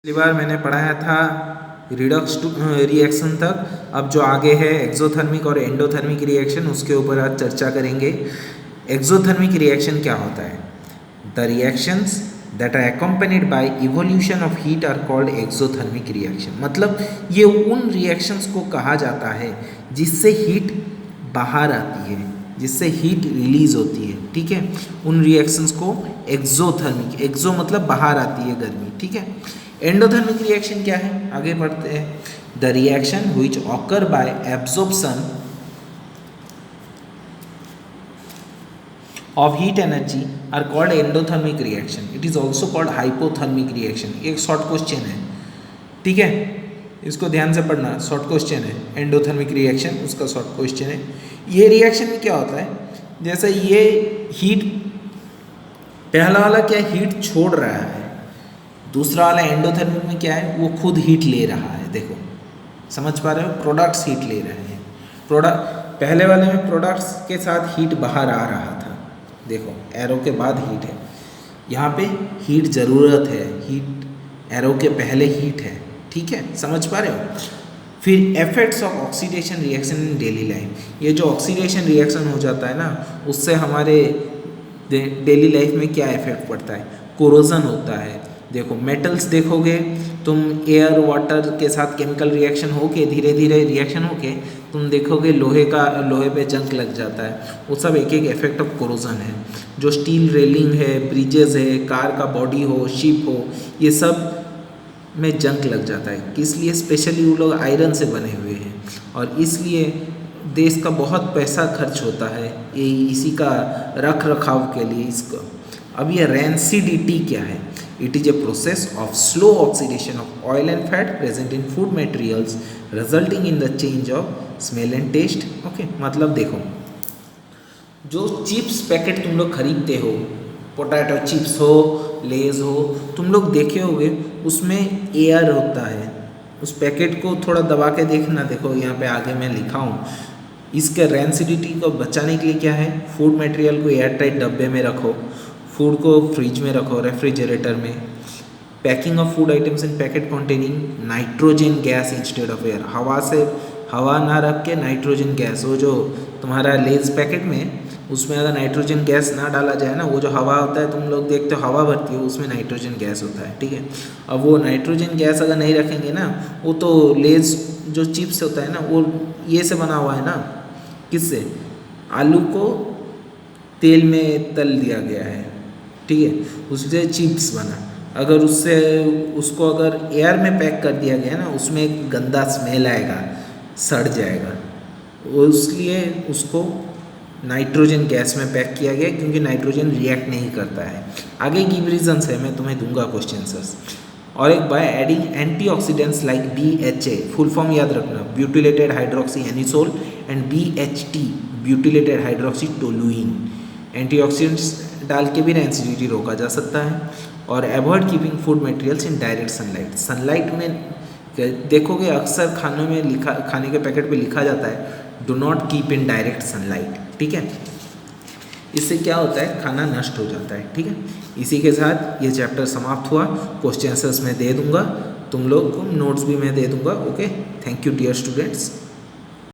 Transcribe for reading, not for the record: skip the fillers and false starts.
पिछली बार मैंने पढ़ाया था रिडक्स रिएक्शन तक। अब जो आगे है एक्सोथर्मिक और एंडोथर्मिक रिएक्शन, उसके ऊपर आज चर्चा करेंगे। एक्सोथर्मिक रिएक्शन क्या होता है? The reactions that are accompanied by evolution of heat are called exothermic reaction. मतलब ये उन रिएक्शंस को कहा जाता है जिससे हीट बाहर आती है, जिससे हीट रिलीज होती है। ठीक है, उन रिएक्शंस को एक्सोथर्मिक, एक्सो मतलब बाहर आती है गर्मी। ठीक है, एंडोथर्मिक रिएक्शन क्या है? आगे बढ़ते हैं। The reaction which occur bye absorption of heat energy are called endothermic reaction. It is also called hypothermic reaction. एक शॉर्ट क्वेश्चन है, ठीक है, इसको ध्यान से पढ़ना। शॉर्ट क्वेश्चन है, एंडोथर्मिक रिएक्शन उसका शॉर्ट क्वेश्चन है। ये रिएक्शन में क्या होता है? जैसे ये हीट, पहला वाला क्या हीट छोड़ रहा है, दूसरा वाला एंडोथर्मिक में क्या है, वो खुद हीट ले रहा है। देखो, समझ पा रहे हो? प्रोडक्ट्स हीट ले रहे हैं। प्रोडक्ट पहले वाले में प्रोडक्ट्स के साथ हीट बाहर आ रहा था, देखो एरो के बाद हीट है, यहाँ पे हीट ज़रूरत है, हीट एरो के पहले हीट है। ठीक है, समझ पा रहे हो? फिर effects of oxidation reaction in daily life. ये जो ऑक्सीडेशन रिएक्शन हो जाता है ना, उससे हमारे डेली लाइफ में क्या इफेक्ट पड़ता है? कोरोजन होता है। देखो मेटल्स देखोगे तुम, एयर वाटर के साथ केमिकल रिएक्शन होके, धीरे धीरे रिएक्शन होके तुम देखोगे लोहे पे जंग लग जाता है। वो सब एक एक इफेक्ट ऑफ कोरोजन है। जो स्टील रेलिंग है, ब्रिजेस है, कार का बॉडी हो, शिप हो, ये सब में जंग लग जाता है। किस लिए? स्पेशली वो लोग आयरन से बने हुए हैं और इसलिए देश का बहुत पैसा खर्च होता है ये इसी का रख रखाव के लिए इसको। अब ये रैंसिडिटी क्या है? It is a process of slow oxidation of oil and fat present in food materials resulting in the change of smell and taste. Okay, मतलब देखो, जो चिप्स पैकेट तुम लोग खरीदते हो, पोटैटो चिप्स हो, लेज हो, तुम लोग देखे होगे उसमें एयर होता है। उस पैकेट को थोड़ा दबा के देखना, देखो यहाँ पे आगे मैं लिखा हूँ। इसके रैंसिडिटी को बचाने के लिए क्या है? फूड मटेरियल को एयर टाइट डब्बे में रखो, फूड को फ्रिज में रखो, रेफ्रिजरेटर में। Packing of food items in packet containing nitrogen gas instead of air. हवा ना रख के नाइट्रोजन गैस, वो जो तुम्हारा लेज पैकेट में, उसमें अगर नाइट्रोजन गैस ना डाला जाए ना, वो जो हवा होता है, तुम लोग देखते हो हवा भरती है, उसमें नाइट्रोजन गैस होता है। ठीक है, अब वो नाइट्रोजन गैस अगर नहीं रखेंगे ना, वो तो लेज जो चिप्स होता है ना, वो ये से बना हुआ है ना, किससे? आलू को तेल में तल दिया गया है, ठीक है, उससे चिप्स बना। अगर उसको अगर एयर में पैक कर दिया गया ना, उसमें एक गंदा स्मेल आएगा, सड़ जाएगा। इसलिए उसको नाइट्रोजन गैस में पैक किया गया, क्योंकि नाइट्रोजन रिएक्ट नहीं करता है। आगे की रीजंस है, मैं तुम्हें दूंगा क्वेश्चन आंसर्स। और एक by adding antioxidants like BHA, full form याद रखना, butylated hydroxy anisole, and BHT, butylated hydroxy toluene. Antioxidants डाल के भी रैंसिडिटी रोका जा सकता है। और avoid keeping food materials in direct sunlight. Sunlight में देखोगे अक्सर खाने के पैकेट पे लिखा जाता है do not keep in direct sunlight. ठीक है, इससे क्या होता है? खाना नष्ट हो जाता है। ठीक है, इसी के साथ ये चैप्टर समाप्त हुआ। क्वेश्चन आंसर्स मैं दे दूंगा, तुम लोग को नोट्स भी मैं दे दूंगा। Okay, thank you dear students.